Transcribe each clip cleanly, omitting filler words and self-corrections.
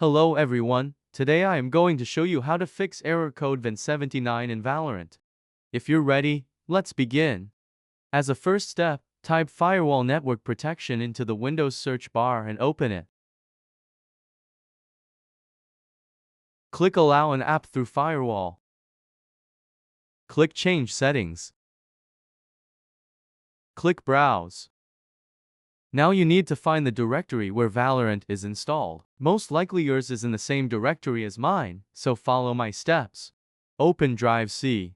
Hello everyone, today I am going to show you how to fix error code Vin79 in Valorant. If you're ready, let's begin. As a first step, type Firewall Network Protection into the Windows search bar and open it. Click Allow an app through Firewall. Click Change Settings. Click Browse. Now you need to find the directory where Valorant is installed. Most likely yours is in the same directory as mine, so follow my steps. Open Drive C.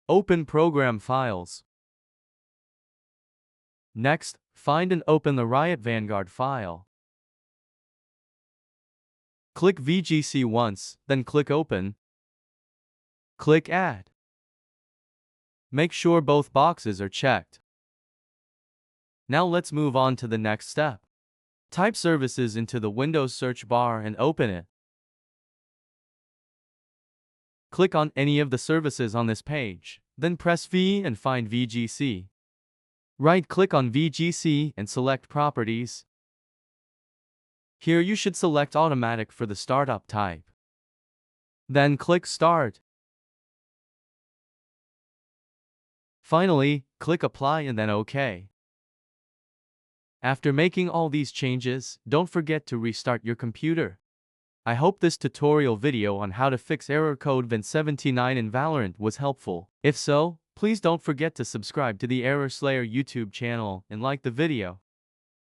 Open Program Files. Next, find and open the Riot Vanguard file. Click VGC once, then click Open. Click Add. Make sure both boxes are checked. Now let's move on to the next step. Type Services into the Windows search bar and open it. Click on any of the services on this page, then press V and find VGC. Right-click on VGC and select Properties. Here you should select Automatic for the startup type. Then click Start. Finally, click Apply and then OK. After making all these changes, don't forget to restart your computer. I hope this tutorial video on how to fix error code Vin79 in Valorant was helpful. If so, please don't forget to subscribe to the Error Slayer YouTube channel and like the video.